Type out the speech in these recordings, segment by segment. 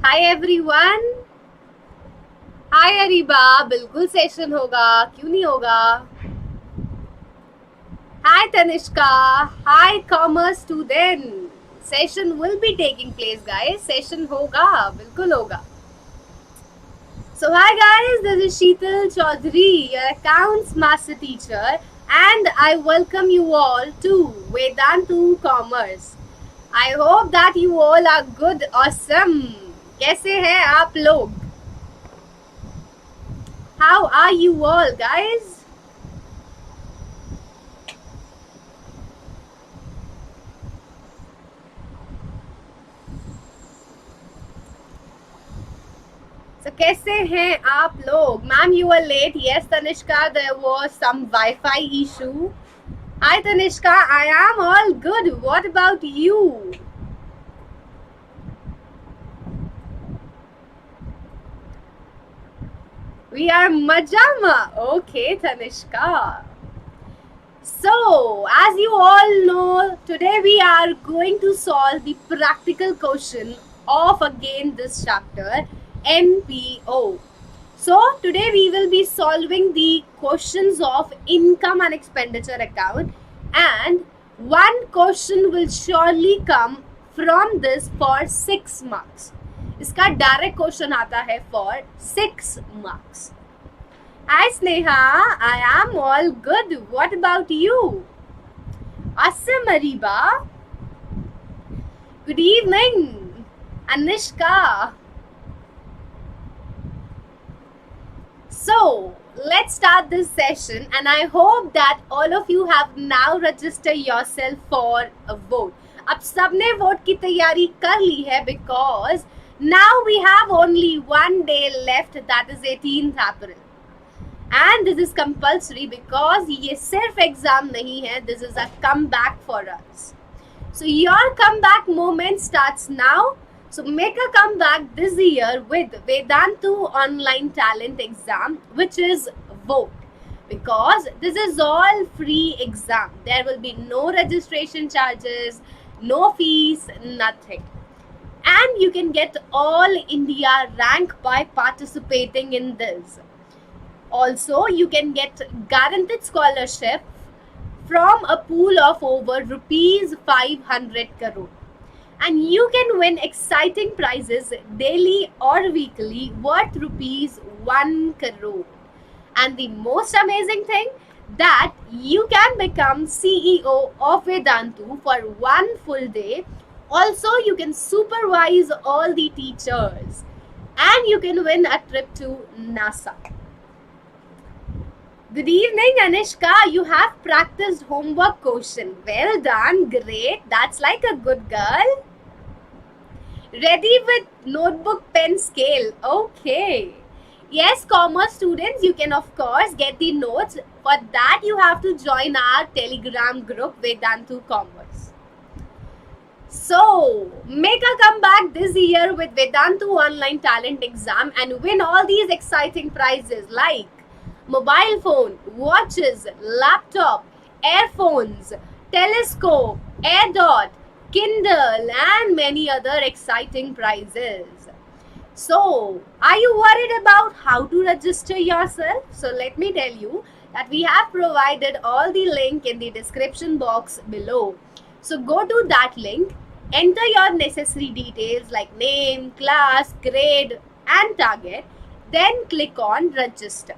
Hi everyone. हाय अरीबा, बिल्कुल session होगा, क्यों नहीं होगा। Hi Tanishka, hi commerce student. Session will be taking place guys, session होगा, बिल्कुल होगा। So hi guys, this is Sheetal Chaudhary, your accounts master teacher, and I welcome you all to Vedantu Commerce. I hope that you all are good, awesome. कैसे हैं आप लोग? How are you all guys? So कैसे हैं आप लोग? Ma'am, you were late. Yes, Tanishka, there was some Wi-Fi issue. Hi Tanishka, I am all good. What about you? We are Majama. Okay, Tanishka. So, as you all know, today we are going to solve the practical question of again this chapter, NPO. So, today we will be solving the questions of Income and Expenditure Account, and one question will surely come from this for 6 marks. इसका direct question आता है for 6 marks. Hi Sneha, I am all good. What about you? Awesome Ariba. Good evening, Anishka. So, let's start this session, and I hope that all of you have now registered yourself for a vote. अब सबने vote की तैयारी कर ली है because now we have only one day left, that is 18th April. And this is compulsory because ये सिर्फ exam नहीं है, this is a comeback for us. So your comeback moment starts now. So make a comeback this year with Vedantu online talent exam, which is V.O.T.E, because this is all free exam. There will be no registration charges, no fees, nothing. And you can get all India rank by participating in this. Also, you can get guaranteed scholarship from a pool of over rupees 500 crore. And you can win exciting prizes daily or weekly worth rupees 1 crore. And the most amazing thing, that you can become CEO of Vedantu for 1 full day. Also, you can supervise all the teachers. And you can win a trip to NASA. Good evening, Anishka. You have practiced homework question. Well done. Great. That's like a good girl. Ready with notebook, pen, scale. Okay. Yes, commerce students, you can of course get the notes. For that, you have to join our Telegram group, Vedantu Commerce. So, make a comeback this year with Vedantu online talent exam and win all these exciting prizes like mobile phone, watches, laptop, earphones, telescope, AirDot, Kindle, and many other exciting prizes. So, are you worried about how to register yourself? So, let me tell you that we have provided all the link in the description box below. So, go to that link, enter your necessary details like name, class, grade, and target, then click on register.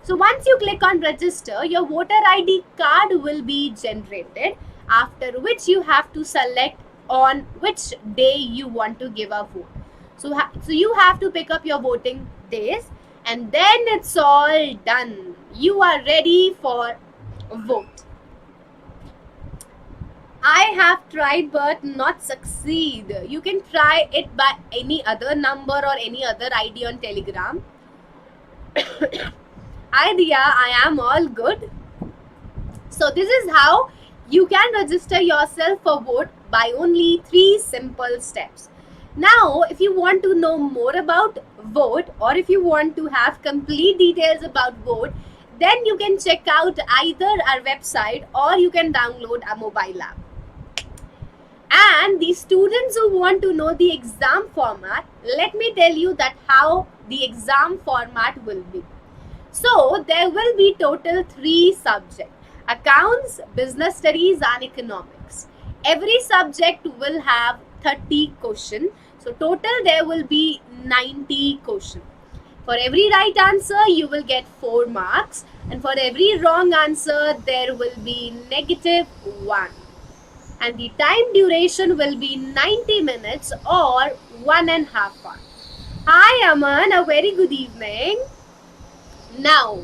So once you click on register, your voter ID card will be generated, after which you have to select on which day you want to give a vote. So you have to pick up your voting days, and then it's all done. You are ready for a vote. I have tried but not succeed. You can try it by any other number or any other ID on Telegram. Hi Diya, I am all good. So this is how you can register yourself for vote by only 3 simple steps. Now, if you want to know more about vote, or if you want to have complete details about vote, then you can check out either our website or you can download a mobile app. And the students who want to know the exam format, let me tell you that how the exam format will be. So there will be total 3 subjects: accounts, business studies and economics. Every subject will have 30 questions. So total there will be 90 questions. For every right answer you will get 4 marks, and for every wrong answer there will be -1. And the time duration will be 90 minutes or 1.5 hours. Hi Aman, a very good evening. Now,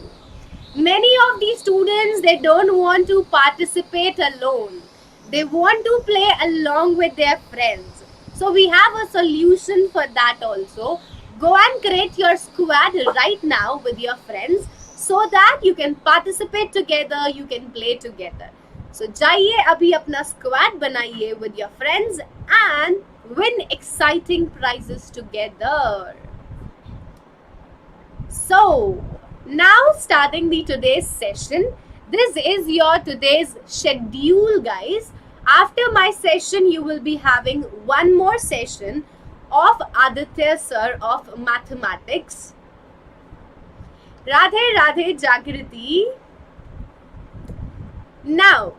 many of the students, they don't want to participate alone. They want to play along with their friends. So we have a solution for that also. Go and create your squad right now with your friends so that you can participate together, you can play together. So जाइए अभी अपना squad बनाइए with your friends and win exciting prizes together. So now starting the today's session, this is your today's schedule, guys. After my session, you will be having one more session of Aditya sir of mathematics. Radhe Radhe Jagriti. Now,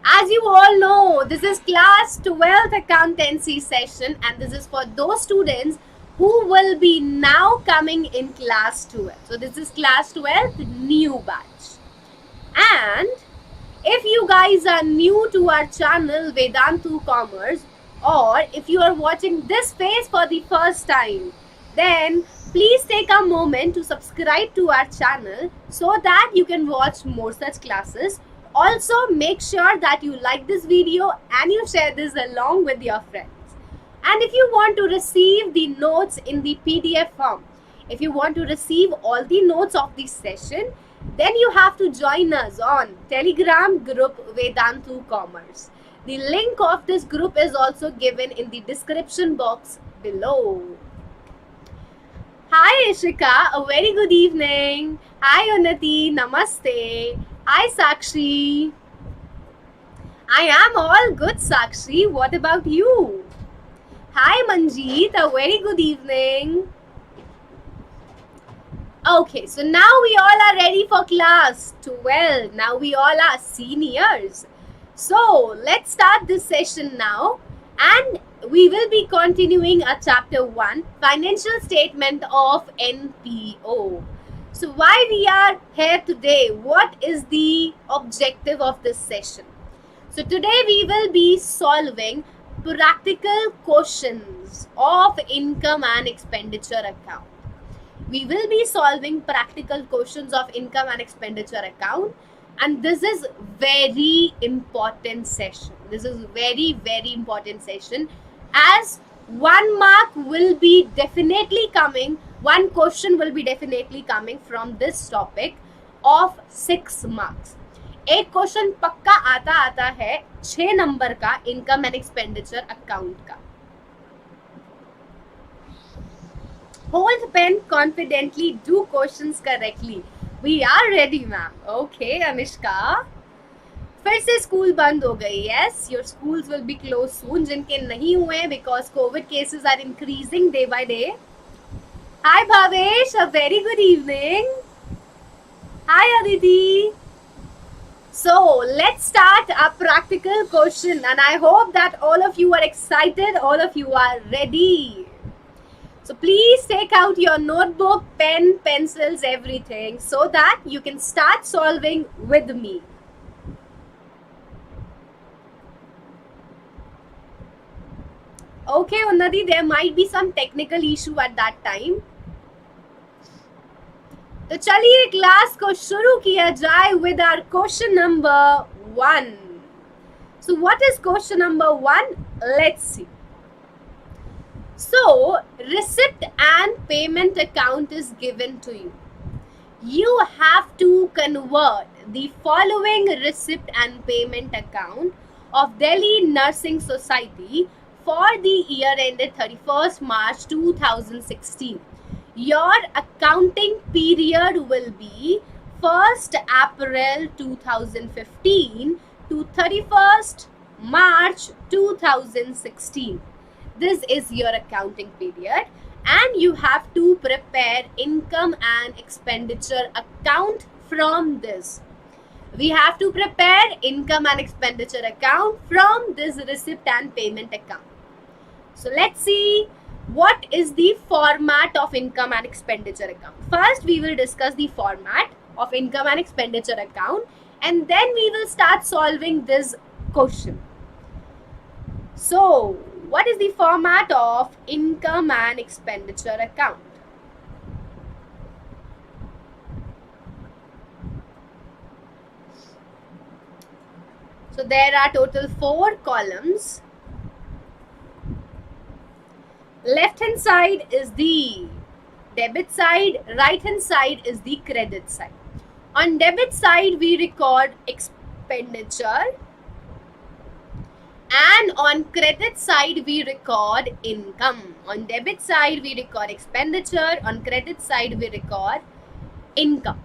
as you all know, this is class 12th accountancy session, and this is for those students who will be now coming in class 12. So this is class 12 new batch. And if you guys are new to our channel Vedantu Commerce, or if you are watching this phase for the first time, then please take a moment to subscribe to our channel so that you can watch more such classes. Also, make sure that you like this video and you share this along with your friends. And if you want to receive the notes in the PDF form, if you want to receive all the notes of this session, then you have to join us on Telegram group Vedantu Commerce. The link of this group is also given in the description box below. Hi Ishika, a very good evening. Hi Unnati, namaste. Hi Sakshi. I am all good, Sakshi. What about you? Hi Manjeet, a very good evening. Okay, so now we all are ready for class 12. Now we all are seniors. So let's start this session now, and we will be continuing our chapter 1, financial statement of NPO. So why we are here today? What is the objective of this session? So today we will be solving practical questions of income and expenditure account. We will be solving practical questions of income and expenditure account, and this is very important session. This is very, very important session, as 1 mark will be definitely coming, one question will be definitely coming from this topic of 6 marks. एक question पक्का आता है 6 number का income and expenditure account का. Hold pen confidently, do questions correctly. We are ready, ma'am. Okay, Anishka. फिर से school बंद हो गई. Yes, your schools will be closed soon. जिनके नहीं हुए because COVID cases are increasing day by day. Hi Bhavesh, a very good evening. Hi Aditi. So let's start a practical question, and I hope that all of you are excited, all of you are ready. So please take out your notebook, pen, pencils, everything, so that you can start solving with me. Okay, Unnati, there might be some technical issue at that time. तो चलिए class को शुरू किया जाए with our question number 1. So what is question number 1? Let's see. So receipt and payment account is given to you. You have to convert the following receipt and payment account of Delhi Nursing Society for the year ended 31st March 2016. Your accounting period will be 1st April 2015 to 31st March 2016. This is your accounting period, and you have to prepare income and expenditure account from this. We have to prepare income and expenditure account from this receipt and payment account. So let's see what is the format of income and expenditure account. First, we will discuss the format of income and expenditure account, and then we will start solving this question. So, what is the format of income and expenditure account? So, there are total 4 columns. Left hand side is the debit side, right hand side is the credit side. On debit side, we record expenditure, and on credit side, we record income. On debit side, we record expenditure. On credit side, we record income.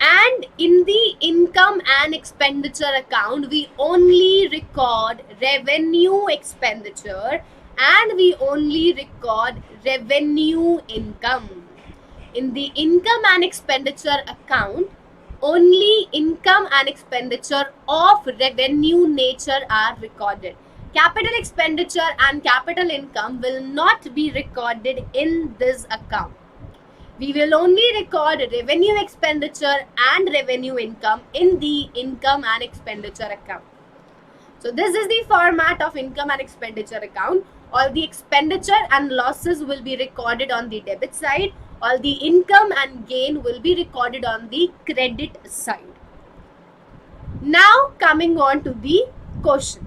And in the income and expenditure account, we only record revenue expenditure and we only record revenue income. In the income and expenditure account, only income and expenditure of revenue nature are recorded. Capital expenditure and capital income will not be recorded in this account. We will only record revenue expenditure and revenue income in the income and expenditure account. So this is the format of income and expenditure account. All the expenditure and losses will be recorded on the debit side. All the income and gain will be recorded on the credit side. Now coming on to the question.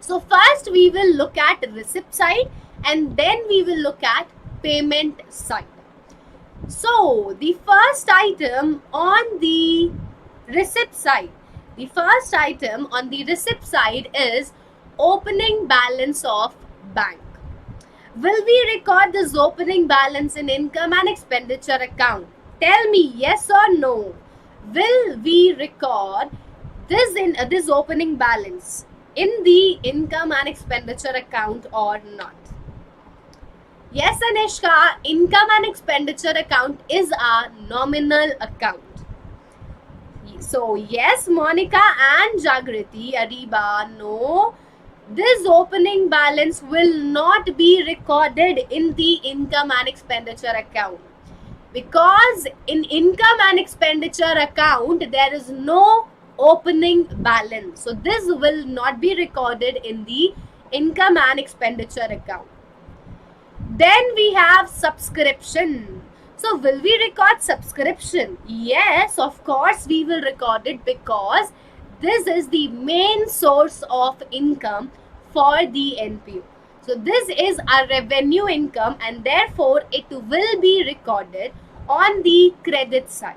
So first we will look at receipt side and then we will look at payment side. So the first item on the receipt side, is opening balance of bank. Will we record this opening balance in income and expenditure account? Tell me yes or no. Will we record this opening balance in the income and expenditure account or not? Yes, Anishka, income and expenditure account is a nominal account. So yes, Monica and Jagriti, Ariba, no. This opening balance will not be recorded in the income and expenditure account. Because in income and expenditure account, there is no opening balance. So this will not be recorded in the income and expenditure account. Then we have subscription. So will we record subscription? Yes, of course we will record it because this is the main source of income for the NPO. So this is a revenue income and therefore it will be recorded on the credit side.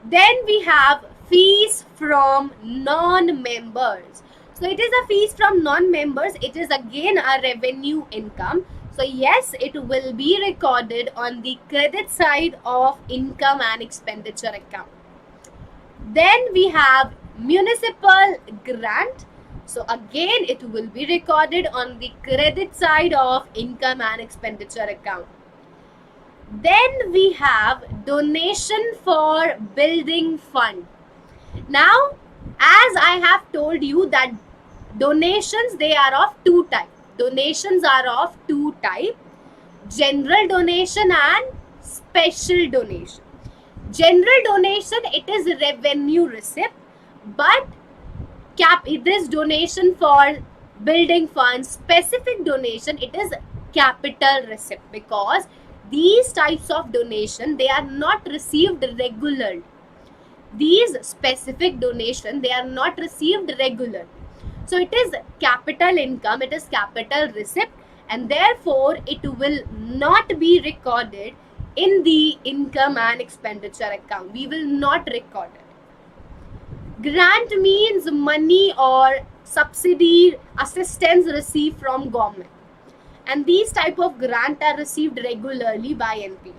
Then we have fees from non-members. So it is a fees from non-members. It is again a revenue income. So yes, it will be recorded on the credit side of income and expenditure account. Then we have municipal grant. So again, it will be recorded on the credit side of income and expenditure account. Then we have donation for building fund. Now, as I have told you that donations, they are of 2 types. Donations are of 2 types, general donation and special donation. General donation, it is revenue receipt, but this donation for building funds, specific donation, it is capital receipt because these types of donation, they are not received regularly. These specific donation, they are not received regularly. So it is capital income, it is capital receipt, and therefore it will not be recorded in the income and expenditure account. We will not record it. Grant means money or subsidy, assistance received from government. And these type of grant are received regularly by NPO.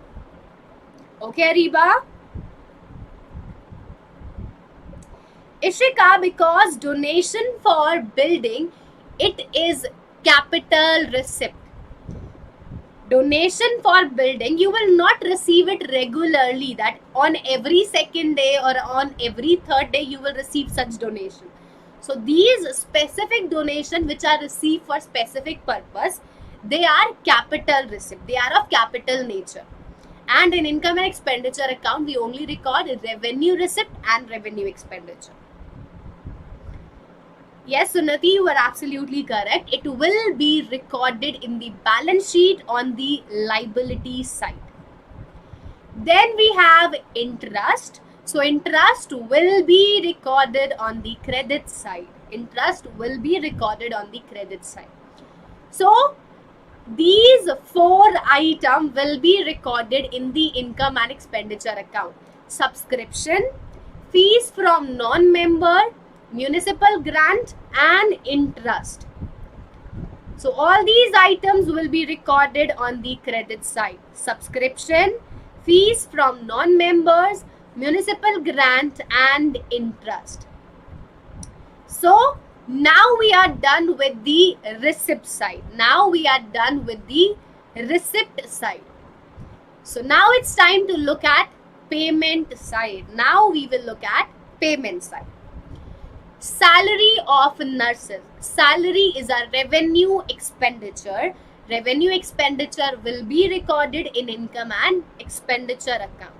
Okay, Ariba? Ishika, because donation for building, it is capital receipt. Donation for building, you will not receive it regularly, that on every second day or on every third day you will receive such donation. So these specific donation which are received for specific purpose, they are capital receipt, they are of capital nature. And in income and expenditure account, we only record revenue receipt and revenue expenditure. Yes, Sunnati, you are absolutely correct. It will be recorded in the balance sheet on the liability side. Then we have interest. So interest will be recorded on the credit side. Interest will be recorded on the credit side. So these 4 items will be recorded in the income and expenditure account. Subscription, fees from non-member, municipal grant and interest. So all these items will be recorded on the credit side. Subscription, fees from non-members, municipal grant and interest. So now we are done with the receipt side. Now we are done with the receipt side. So now it's time to look at payment side. Now we will look at payment side. Salary of nurses. Salary is a revenue expenditure. Revenue expenditure will be recorded in income and expenditure account.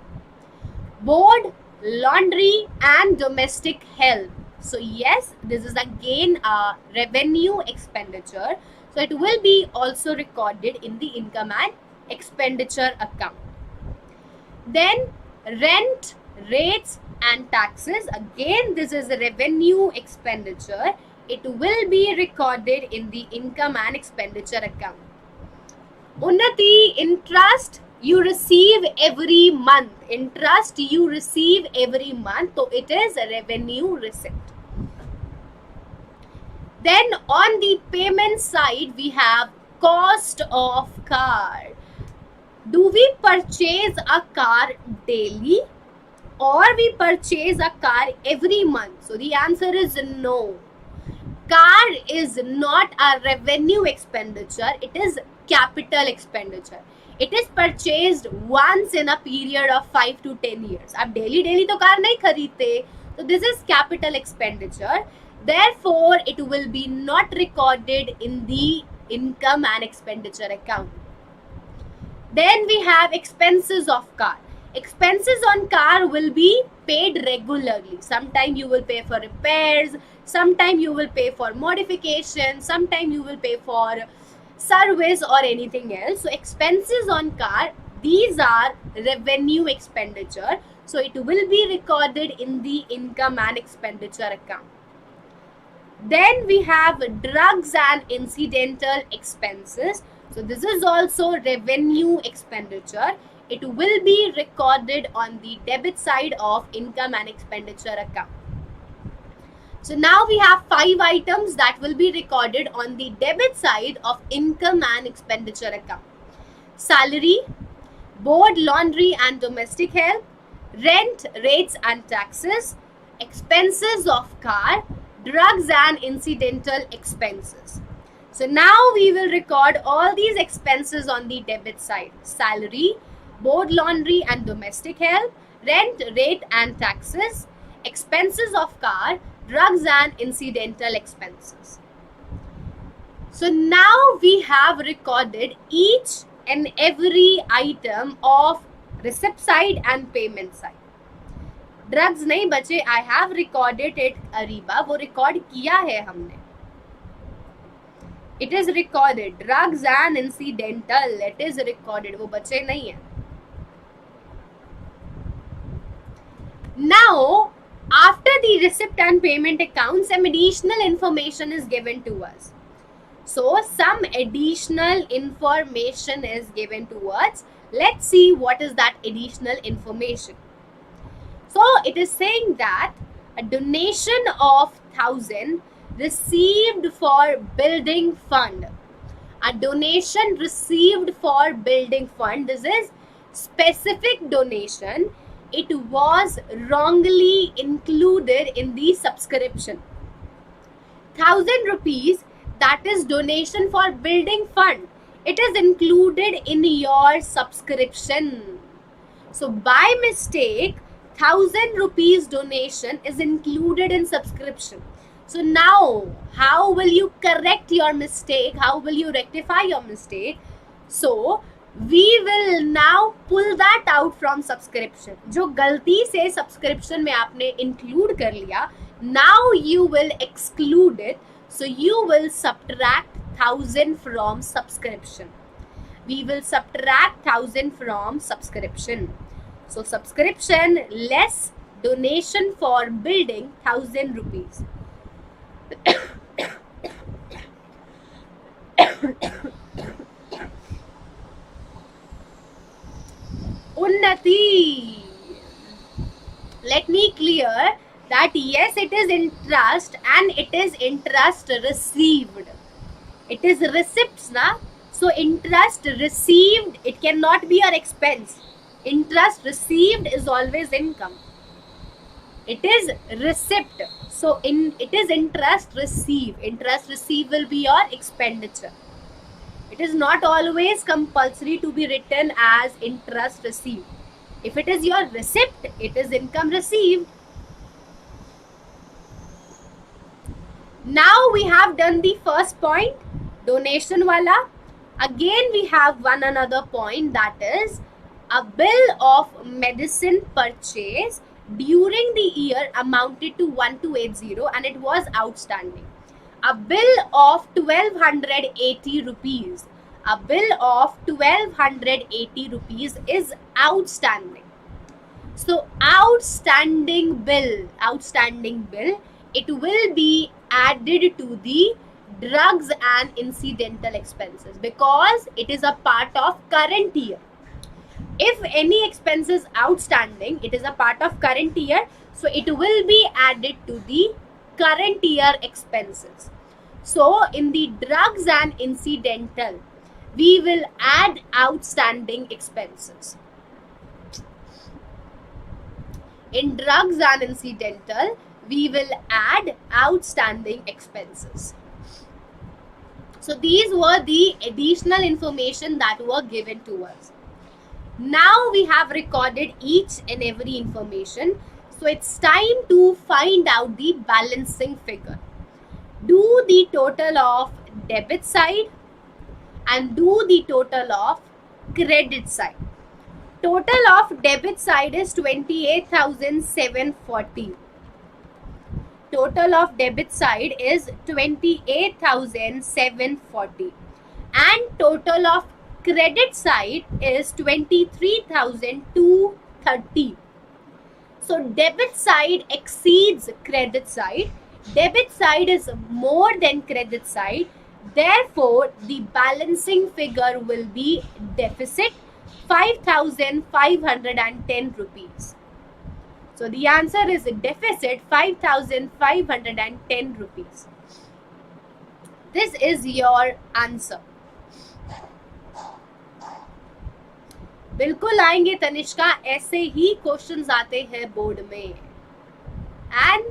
Board, laundry and domestic help. So yes, this is again a revenue expenditure. So it will be also recorded in the income and expenditure account. Then rent, rates and taxes. Again, this is a revenue expenditure. It will be recorded in the income and expenditure account. Unnati, interest you receive every month. Interest you receive every month. So it is a revenue receipt. Then on the payment side, we have cost of car. Do we purchase a car daily or we purchase a car every month? So the answer is no. Car is not a revenue expenditure. It is capital expenditure. It is purchased once in a period of 5 to 10 years. आप daily तो car नहीं खरीदते. So this is capital expenditure. Therefore, it will be not recorded in the income and expenditure account. Then we have expenses of car. Expenses on car will be paid regularly. Sometime you will pay for repairs, sometime you will pay for modification, sometime you will pay for service or anything else. So expenses on car, these are revenue expenditure. So it will be recorded in the income and expenditure account. Then we have drugs and incidental expenses. So this is also revenue expenditure. It will be recorded on the debit side of income and expenditure account. So now we have 5 items that will be recorded on the debit side of income and expenditure account. Salary, board, laundry and domestic help, rent, rates and taxes, expenses of car, drugs and incidental expenses. So now we will record all these expenses on the debit side. Salary, board, laundry and domestic help, rent, rate and taxes, expenses of car, drugs and incidental expenses. So now we have recorded each and every item of receipt side and payment side. Drugs नहीं बचे. I have recorded it Areeba, वो record किया है हमने. It is recorded. Drugs and incidental, it is recorded, वो बचे नहीं है. Now after the receipt and payment account, some additional information is given to us. So some additional information is given to us. Let's see what is that additional information. So it is saying that a donation of 1,000 received for building fund. A donation received for building fund. This is specific donation. it was wrongly included in the subscription. 1,000 rupees, that is donation for building fund, it is included in your subscription. So by mistake, 1,000 rupees donation is included in subscription. So now, how will you correct your mistake? How will you rectify your mistake? So we will now pull that out from subscription. जो गलती से subscription में आपने include कर लिया, now you will exclude it. So you will subtract 1,000 from subscription. We will subtract 1,000 from subscription. So subscription less donation for building 1,000 rupees. Unnati. Let me clear that yes, it is interest and it is interest received. It is receipts, na? So interest received, it cannot be your expense. Interest received is always income. It is receipt. So it is interest received. Interest received will be your expenditure. It is not always compulsory to be written as interest received. If it is your receipt, it is income received. Now we have done the first point, donation wala. Again we have one another point, that is a bill of medicine purchase during the year amounted to 1280 and it was outstanding. A bill of 1280 rupees. A bill of 1280 rupees is outstanding. So outstanding bill, it will be added to the drugs and incidental expenses because it is a part of current year. If any expense is outstanding, it is a part of current year, so it will be added to the current year expenses. So in the drugs and incidental, we will add outstanding expenses. In drugs and incidental, we will add outstanding expenses. So these were the additional information that were given to us. Now we have recorded each and every information. So it's time to find out the balancing figure. Do the total of debit side and do the total of credit side. Total of debit side is 28,740. Total of debit side is 28,740 and total of credit side is 23,230. So debit side exceeds credit side. Debit side is more than credit side. Therefore, the balancing figure will be deficit 5,510 rupees. So the answer is deficit 5,510 rupees. This is your answer. बिल्कुल आएंगे तनिष्का, ऐसे ही questions आते हैं board में. And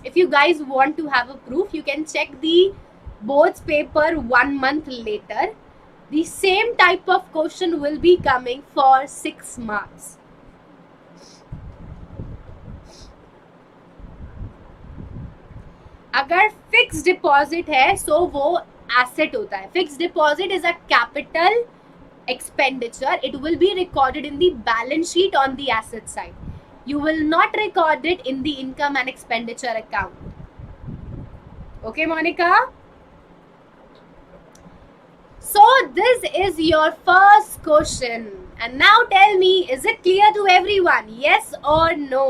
if you guys want to have a proof, you can check the board's paper 1 month later. The same type of question will be coming for 6 marks. अगर fix deposit है सो वो asset होता है. Fix deposit is a capital expenditure. It will be recorded in the balance sheet on the asset side. You will not record it in the income and expenditure account. Okay, Monica? So this is your first question. And now tell me, is it clear to everyone? Yes or no?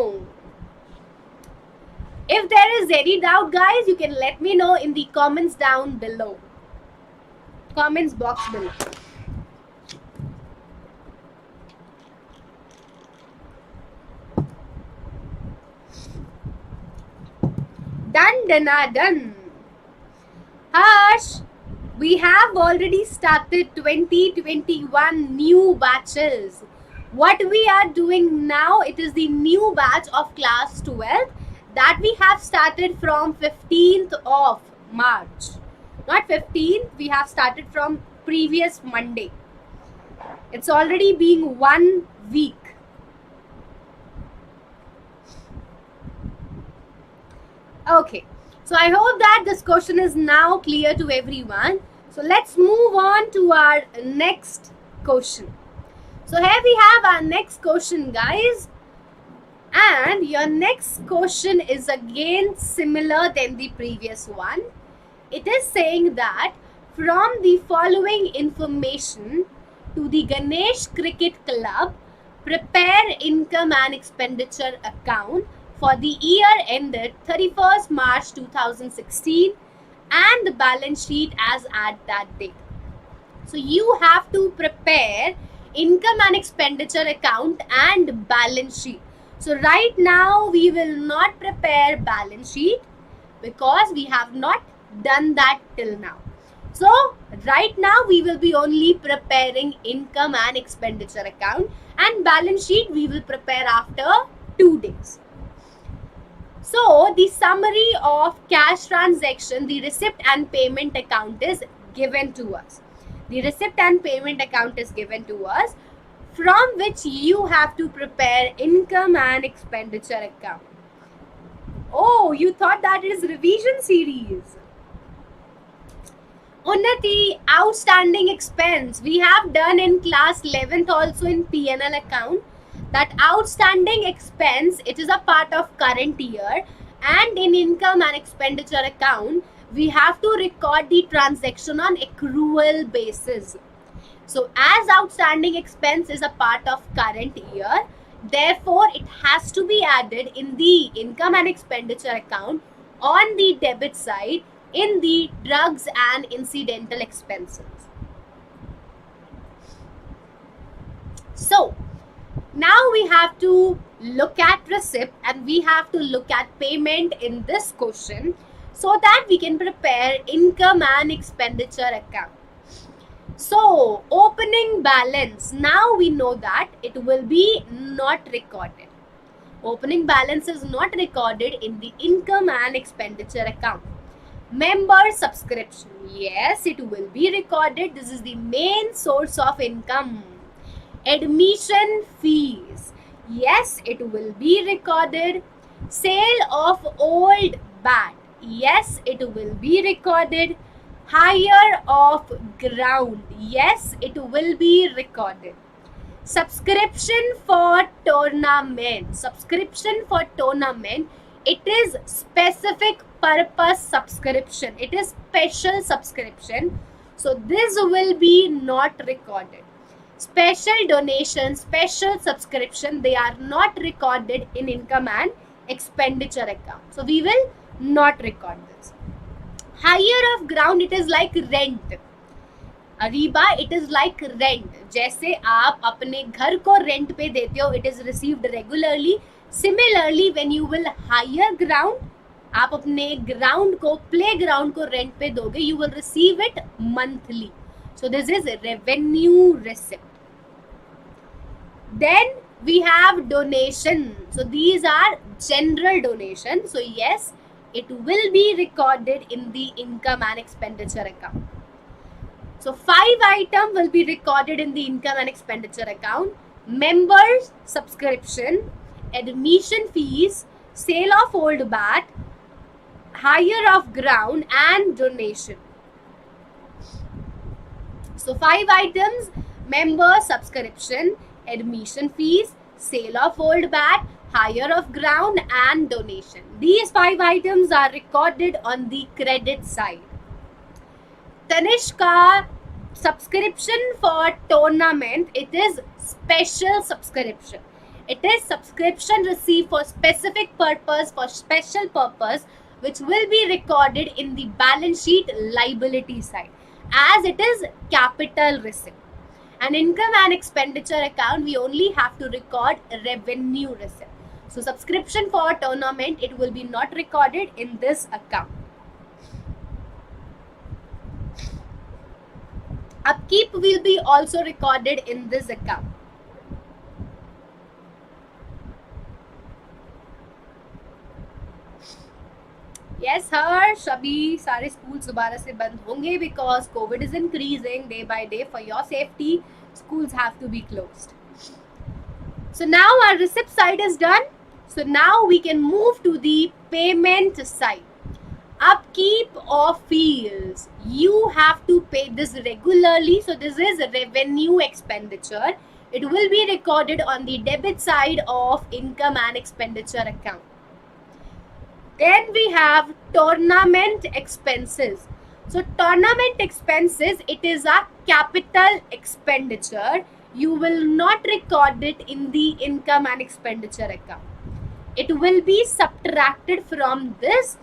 If there is any doubt, guys, you can let me know in the comments down below. Comments box below. Done. Harsh, we have already started 2021 new batches. What we are doing now, it is the new batch of class 12 that we have started from 15th of March. Not 15th, we have started from previous Monday. It's already been 1 week. Okay, so I hope that this question is now clear to everyone. So let's move on to our next question. So here we have our next question, guys. And your next question is again similar than the previous one. It is saying that from the following information to the Ganesh Cricket Club, prepare income and expenditure account for the year ended 31st March 2016 and the balance sheet as at that date. So you have to prepare income and expenditure account and balance sheet. So right now we will not prepare balance sheet because we have not done that till now. So right now we will be only preparing income and expenditure account, and balance sheet we will prepare after 2 days. So the summary of cash transaction, the receipt and payment account is given to us. The receipt and payment account is given to us, from which you have to prepare income and expenditure account. Oh, you thought that is revision series. Unnati, outstanding expense. We have done in class 11th also in P&L account that outstanding expense, it is a part of current year, and in income and expenditure account we have to record the transaction on accrual basis. So as outstanding expense is a part of current year, therefore it has to be added in the income and expenditure account on the debit side in the drugs and incidental expenses. So now we have to look at receipt and we have to look at payment in this question so that we can prepare income and expenditure account. So opening balance, now we know that it will be not recorded. Opening balance is not recorded in the income and expenditure account. Member subscription, yes, it will be recorded. This is the main source of income. Admission fees, yes, it will be recorded. Sale of old bat, yes, it will be recorded. Hire of ground, yes, it will be recorded. Subscription for tournament, it is specific purpose subscription, it is special subscription, so this will be not recorded. Special donation, special subscription, they are not recorded in income and expenditure account, so we will not record this. Hire of ground, it is like rent. Ariba, it is like rent. जैसे आप अपने घर को rent पे देते हो, it is received regularly. Similarly, when you will hire ground, आप अपने ground को, playground को rent पे दोगे, you will receive it monthly. So this is revenue receipt. Then we have donation. So these are general donation. So yes, it will be recorded in the income and expenditure account. So 5 items will be recorded in the income and expenditure account. Members subscription, admission fees, sale of old bat, hire of ground and donation. So 5 items: member subscription, admission fees, sale of old bat, hire of ground and donation. These 5 items are recorded on the credit side. Tanishka, subscription for tournament, it is special subscription. It is subscription received for specific purpose, for special purpose, which will be recorded in the balance sheet liability side, as it is capital receipt. And income and expenditure account, we only have to record revenue receipt. So subscription for tournament, it will be not recorded in this account. Upkeep will be also recorded in this account. Yes, हर्ष, अभी सारे schools दोबारा से बंद होंगे because COVID is increasing day by day. For your safety, schools have to be closed. So now our receipt side is done. So now we can move to the payment side. Upkeep of fields. You have to pay this regularly. So this is revenue expenditure. It will be recorded on the debit side of income and expenditure account. Then we have tournament expenses. So tournament expenses, it is a capital expenditure. You will not record it in the income and expenditure account. It will be subtracted from this,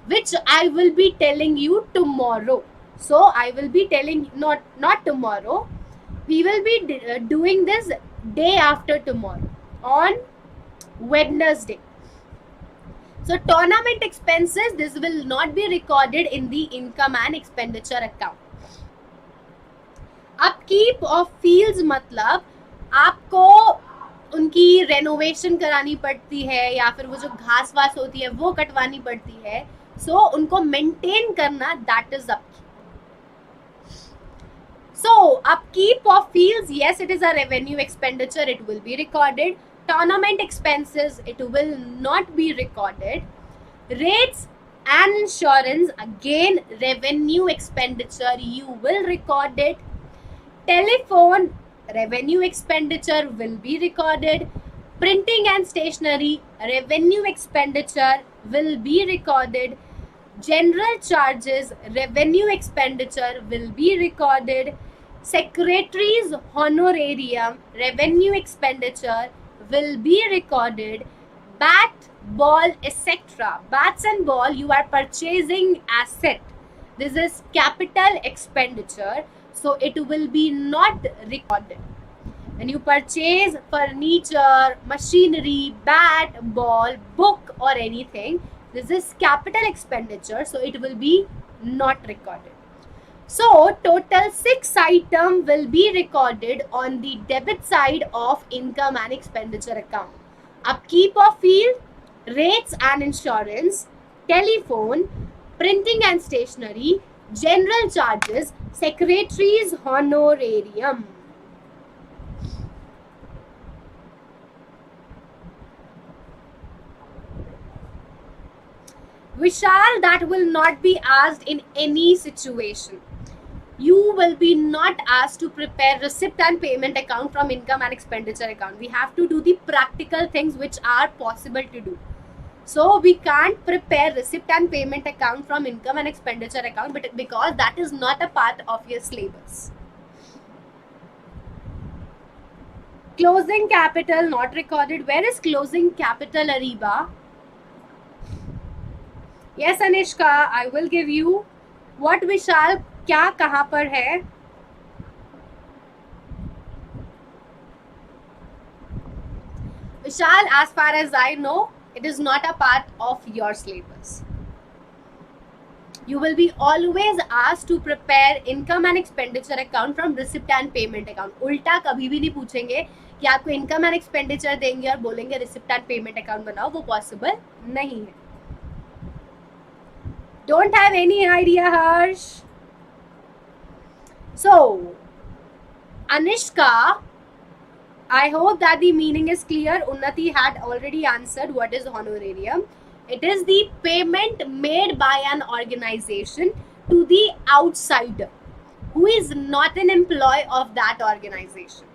which I will be telling you tomorrow. So I will be telling, not tomorrow. We will be doing this day after tomorrow on Wednesday. So tournament expenses, this will not be recorded in the income and expenditure account. Upkeep of fields मतलब आपको उनकी renovation करानी पड़ती है या फिर वो जो घास वास होती है वो कटवानी पड़ती है. So उनको मेंटेन करना, that is upkeep. So upkeep of fields, yes, it is a revenue expenditure, it will be recorded. Tournament expenses, it will not be recorded. Rates and insurance, again revenue expenditure, you will record it. Telephone, revenue expenditure will be recorded. Printing and stationery, revenue expenditure will be recorded. General charges, revenue expenditure will be recorded. Secretary's honorarium, revenue expenditure will be recorded. Bat, ball, etc. Bats and ball, you are purchasing asset. This is capital expenditure, so it will be not recorded. When you purchase furniture, machinery, bat, ball, book or anything, this is capital expenditure, so it will be not recorded. So total 6 items will be recorded on the debit side of income and expenditure account. Upkeep of field, rates and insurance, telephone, printing and stationery, general charges, secretary's honorarium. Vishal, that will not be asked in any situation. You will be not asked to prepare receipt and payment account from income and expenditure account. We have to do the practical things which are possible to do. So we can't prepare receipt and payment account from income and expenditure account, but because that is not a part of your syllabus. Closing capital not recorded. Where is closing capital, Ariba? Yes, Anishka, I will give you. What, Vishal? क्या कहाँ पर है? Vishal, as far as I know, it is not a part of your syllabus. You will be always asked to prepare income and expenditure account from receipt and payment account. उल्टा कभी भी नहीं पूछेंगे कि आपको income and expenditure देंगे और बोलेंगे receipt and payment account बनाओ, वो possible नहीं है. Don't have any idea, Harsh. So, Anishka, I hope that the meaning is clear. Unnati had already answered what is honorarium. It is the payment made by an organization to the outsider who is not an employee of that organization.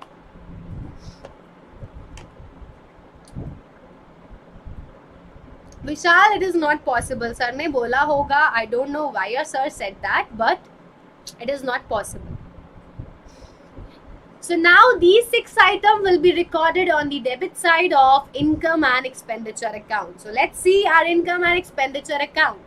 Vishal, it is not possible. Sir ne bola hoga. I don't know why your sir said that, but it is not possible. So now these 6 items will be recorded on the debit side of income and expenditure account. So let's see our income and expenditure account.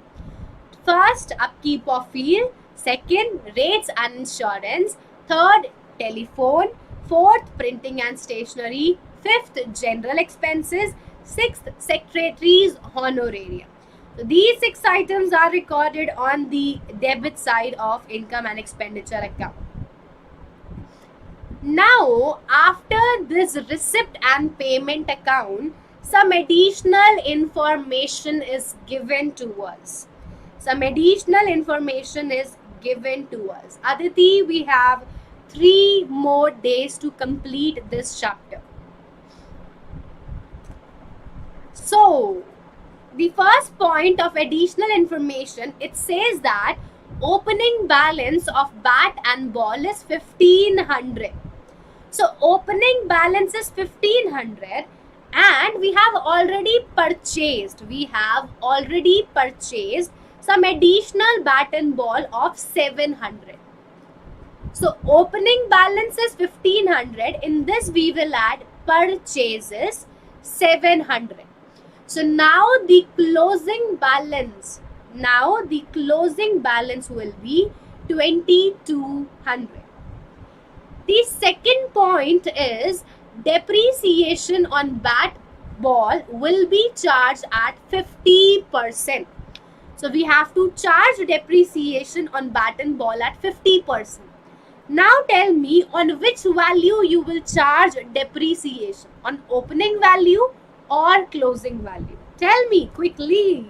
First, upkeep of field. Second, rates and insurance. Third, telephone. Fourth, printing and stationery. Fifth, general expenses. Sixth, secretary's honorarium. So these 6 items are recorded on the debit side of income and expenditure account. Now, after this receipt and payment account, some additional information is given to us. some additional information is given to us. Aditi, we have 3 more days to complete this chapter. So, the first point of additional information, it says that opening balance of bat and ball is 1500. So opening balance is 1500 and we have already purchased some additional bat and ball of 700. So opening balance is 1500. In this we will add purchases 700. So now the closing balance will be 2200. The second point is depreciation on bat ball will be charged at 50%. So we have to charge depreciation on bat and ball at 50%. Now tell me on which value you will charge depreciation, on opening value or closing value? Tell me quickly.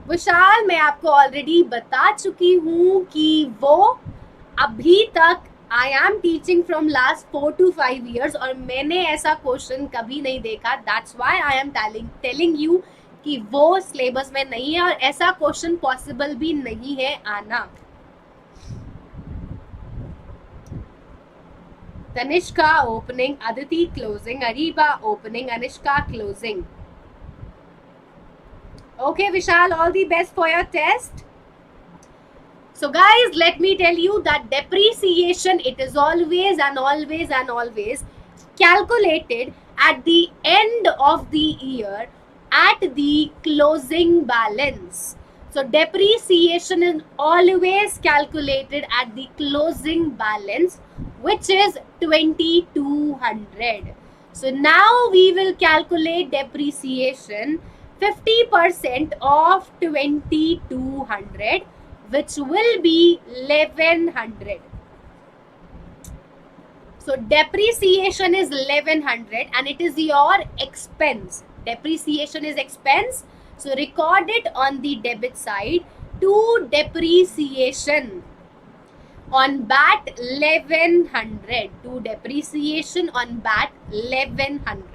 विशाल, मैं आपको already बता चुकी हूँ कि वो अभी तक I am teaching from last 4 to 5 years और मैंने ऐसा क्वेश्चन कभी नहीं देखा. That's why I am telling you कि वो सिलेबस में नहीं है और ऐसा क्वेश्चन पॉसिबल भी नहीं है आना. Tanishka opening, Aditi closing, Areeba opening, Anishka closing. Okay, Vishal, all the best for your test. So guys, let me tell you that depreciation, it is always calculated at the end of the year at the closing balance. So depreciation is always calculated at the closing balance, which is 2200. So now we will calculate depreciation 50% of 2200, which will be 1100. So depreciation is 1100 and it is your expense. Depreciation is expense. So record it on the debit side to depreciation on BAT 1100. To depreciation on BAT 1100.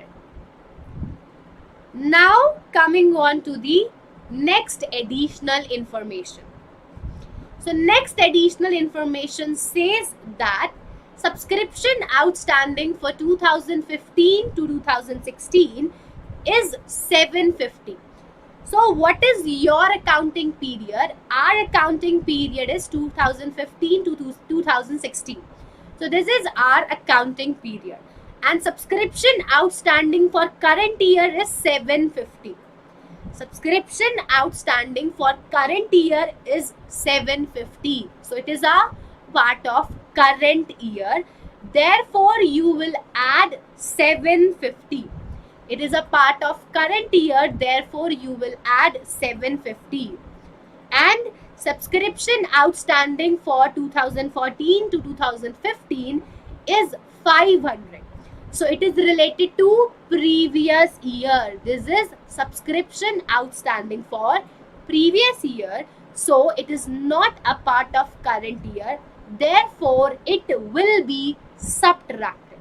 Now coming on to the next additional information. So next additional information says that subscription outstanding for 2015 to 2016 is 750. So what is your accounting period? Our accounting period is 2015 to 2016. So this is our accounting period. And subscription outstanding for current year is 750. Subscription outstanding for current year is 750. So it is a part of current year. Therefore, you will add 750. It is a part of current year. Therefore, you will add 750. And subscription outstanding for 2014 to 2015 is 500. So it is related to previous year. This is subscription outstanding for previous year. So it is not a part of current year. Therefore, it will be subtracted.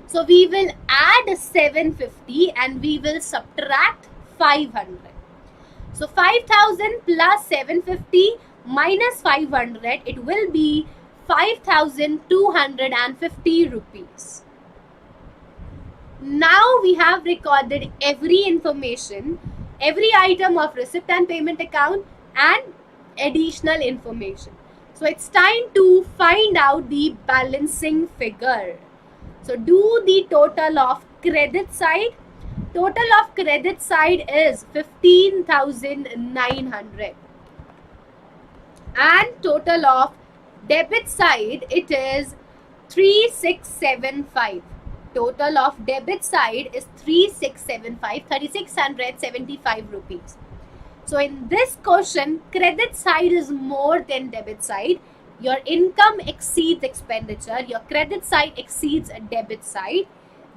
So we will add 750 and we will subtract 500. So 5000 plus 750 minus 500, it will be 5250 rupees. Now we have recorded every information, every item of receipt and payment account and additional information. So it's time to find out the balancing figure. So do the total of credit side. Total of credit side is 15,900. And total of debit side, it is 3675. Total of debit side is 3675, 3675 rupees. So in this question, credit side is more than debit side. Your income exceeds expenditure. Your credit side exceeds debit side.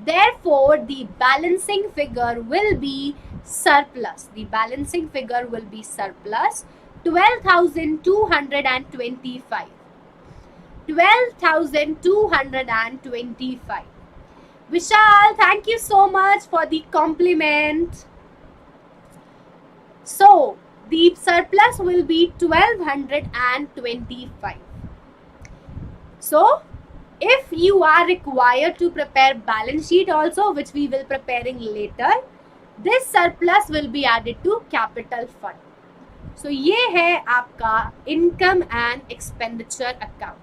Therefore, the balancing figure will be surplus. The balancing figure will be surplus 12,225. 12,225. Vishal, thank you so much for the compliment. So, the surplus will be 1225. So, if you are required to prepare balance sheet also, which we will preparing later, this surplus will be added to capital fund. So, ये है आपका income and expenditure account.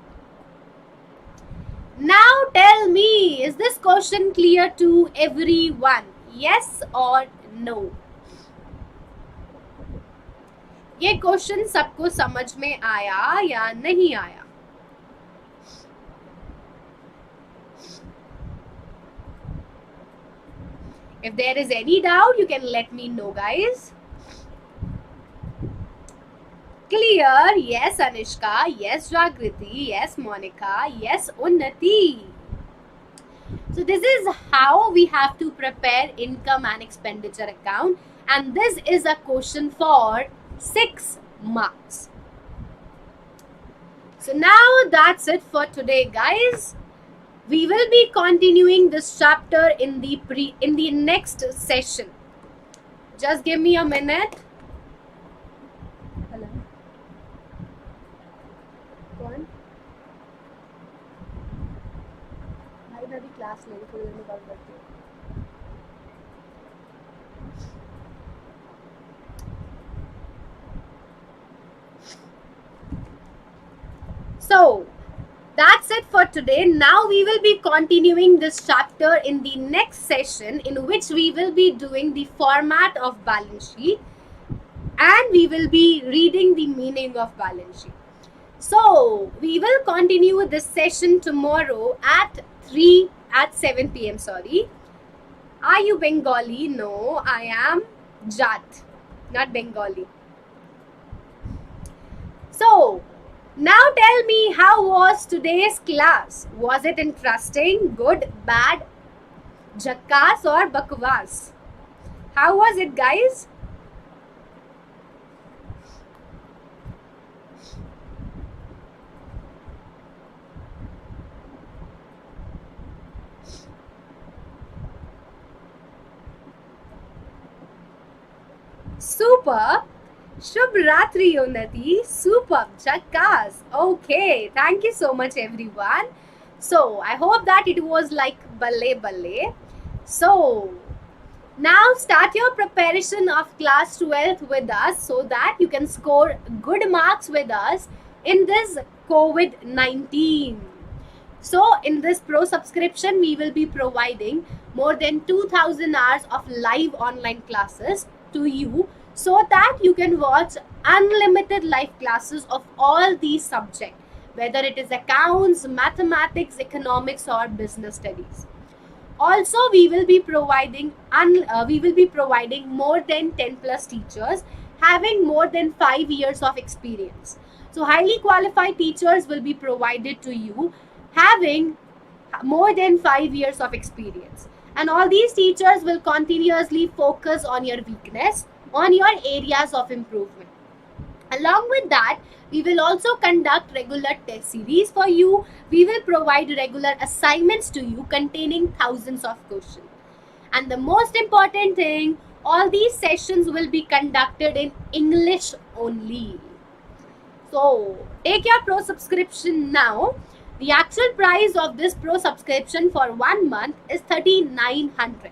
Now tell me, is this question clear to everyone? Yes or no? ये question सबको समझ में आया या नहीं आया? If there is any doubt, you can let me know, guys. Clear? Yes, Anishka. Yes, Jagriti. Yes, Monica. Yes, Unnati. So this is how we have to prepare income and expenditure account, and this is a question for 6 marks. So now that's it for today, guys. We will be continuing this chapter in the next session. Just give me a minute. Hello. कौन? भाई मैं अभी class ले रही हूँ, थोड़ी देर में call करती हूँ. So that's it for today. Now we will be continuing this chapter in the next session, in which we will be doing the format of balance sheet, and we will be reading the meaning of balance sheet. So we will continue this session tomorrow at 7 p.m. Sorry. Are you Bengali? No, I am Jat, not Bengali. So now tell me, how was today's class? Was it interesting, good, bad, jackass or bakwas? How was it, guys? Super. Shubh Ratri, Unnati. Superb. Jackass. Okay. Thank you so much, everyone. So, I hope that it was like balle. So, now start your preparation of class 12th with us, so that you can score good marks with us in this COVID-19. So, in this Pro subscription, we will be providing more than 2,000 hours of live online classes to you, so that you can watch unlimited live classes of all these subjects, whether it is accounts, mathematics, economics or business studies. Also, we will be providing more than 10 plus teachers having more than 5 years of experience. So highly qualified teachers will be provided to you having more than 5 years of experience, and all these teachers will continuously focus on your weakness, on your areas of improvement. Along with that, we will also conduct regular test series for you. We will provide regular assignments to you containing thousands of questions. And the most important thing, all these sessions will be conducted in English only. So take your Pro subscription now. The actual price of this Pro subscription for 1 month is 3,900,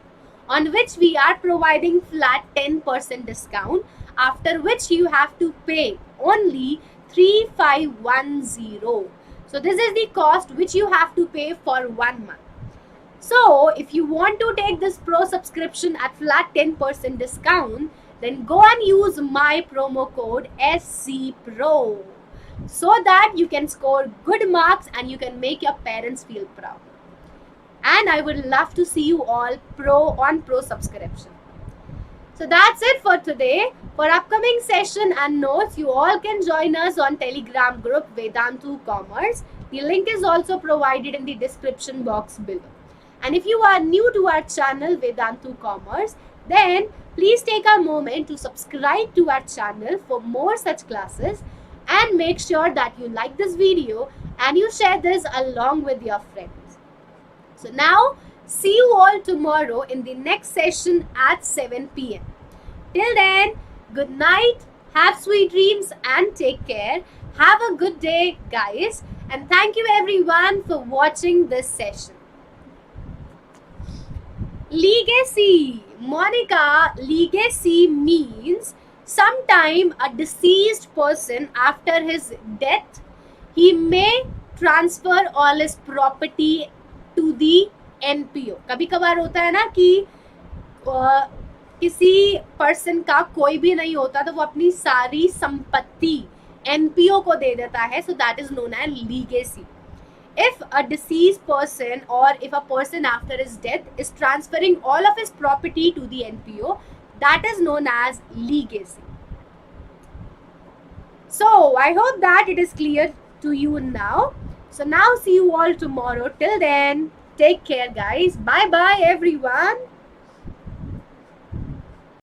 on which we are providing flat 10% discount, after which you have to pay only 3,510. So this is the cost which you have to pay for 1 month. So if you want to take this Pro subscription at flat 10% discount, then go and use my promo code SCPRO, so that you can score good marks and you can make your parents feel proud. And I would love to see you all on Pro subscription. So that's it for today. For upcoming session and notes, you all can join us on Telegram group Vedantu Commerce. The link is also provided in the description box below. And if you are new to our channel Vedantu Commerce, then please take a moment to subscribe to our channel for more such classes, and make sure that you like this video and you share this along with your friends. So now, see you all tomorrow in the next session at 7 p.m. Till then, good night, have sweet dreams and take care. Have a good day, guys, and thank you everyone for watching this session. Legacy. Monica, legacy means sometime a deceased person, after his death, he may transfer all his property to the NPO. कभी कभार होता है ना कि किसी person का कोई भी नहीं होता तो वो अपनी सारी संपत्ति NPO को दे देता है. So that is known as legacy. If a deceased person or if a person after his death is transferring all of his property to the NPO, that is known as legacy. So I hope that it is clear to you now. So now see you all tomorrow. Till then, take care guys. Bye bye everyone.